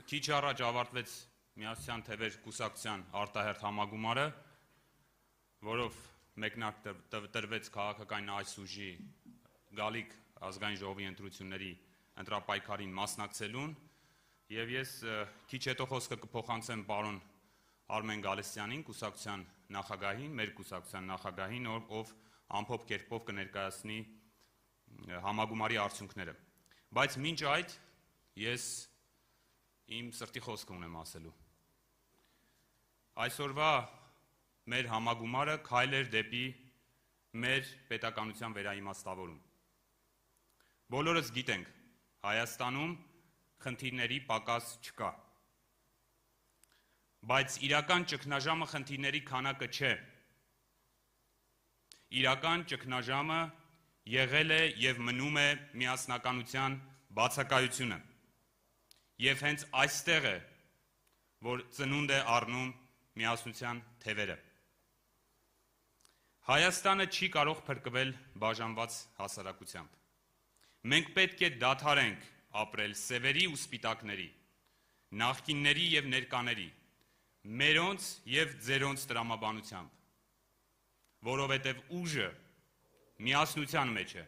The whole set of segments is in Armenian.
Քիչ առաջ ավարտվեց Միասնության թևեր կուսակցության արտահերթ համագումարը, որով մեկնարկ տրվեց քաղաքական այս ուժի գալիք ազգային ժողովի ընտրությունների ընտրապայքարին մասնակցելուն, եւ ես քիչ հետո խոսքը կփոխանցեմ պարոն Արմեն Գալստյանին, կուսակցության նախագահին, մեր կուսակցության նախագահին, ով ամփոփ կերպով կներկայացնի համագումարի արդյունքները։ Բայց մինչ այդ ես իմ սրտի խոսքը ունեմ ասելու։ Այսօրվա մեր համագումարը քայլ էր դեպի մեր պետականության վերաիմաստավորում։ Բոլորս գիտենք, Հայաստանում խնդիրների պակաս չկա։ Բայց իրական ճգնաժամը խնդիրների քանակը չէ։ Իրական ճգնաժամը եղել է եւ մնում է միասնականության բացակայությունը։ Եվ հենց այստեղ է, որ ծնունդ է առնում միասնության թևերը։ Հայաստանը չի կարող փրկվել բաժանված հասարակությամբ։ Մենք պետք է դադարենք ապրել սևերի ու սպիտակների, նախկինների եւ ներկաների, մերոնց եւ ձերոնց տրամաբանությամբ, որովհետեւ ուժը միասնության մեջ է։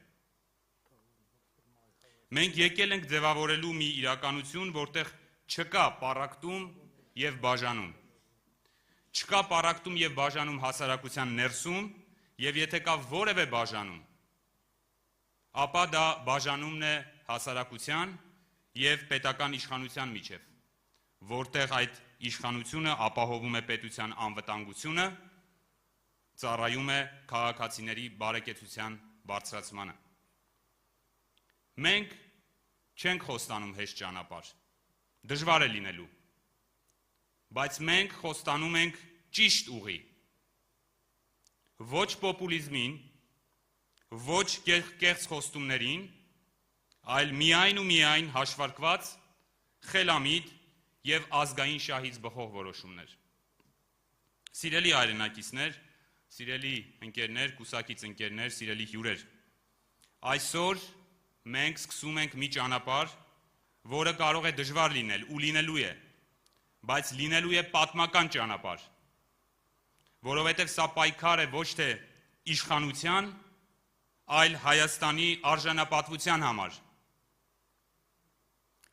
Մենք եկել ենք ձևավորելու մի իրականություն, որտեղ չկա պառակտում եւ բաժանում։ Չկա պառակտում եւ բաժանում հասարակության ներսում, եւ եթե կա որևէ բաժանում, ապա դա բաժանումն է հասարակության եւ պետական իշխանության միջև, որտեղ այդ իշխանությունը ապահովում է պետության անվտանգությունը, ծառայում է քաղաքացիների բարեկեցության բարձրացմանը։ Մենք չենք խոստանում հեշտ ճանապարհ, դժվար է լինելու, բայց մենք խոստանում ենք ճիշտ ուղի, ոչ պոպուլիզմին, ոչ կեղծ խոստումներին, այլ միայն ու միայն հաշվարկված, խելամիտ եւ ազգային շահից բխող որոշումներ։ Սիրելի հայրենակիցներ, սիրելի ընկերներ, կուսակից ընկերներ, սիրելի հյուրեր, այսօր մենք սկսում ենք մի ճանապարհ, որը կարող է դժվար լինել ու լինելու է, բայց լինելու է պատմական ճանապարհ, որովհետև սա պայքար է ոչ թե իշխանության, այլ Հայաստանի արժանապատվության համար։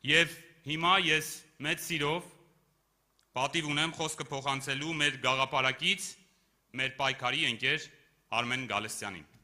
Եվ հիմա ես մեծ սիրով պատիվ ունեմ խոսքը փոխանցելու մեր գաղափարակից, մեր պայքարի ընկեր Արմեն Գալստյանին։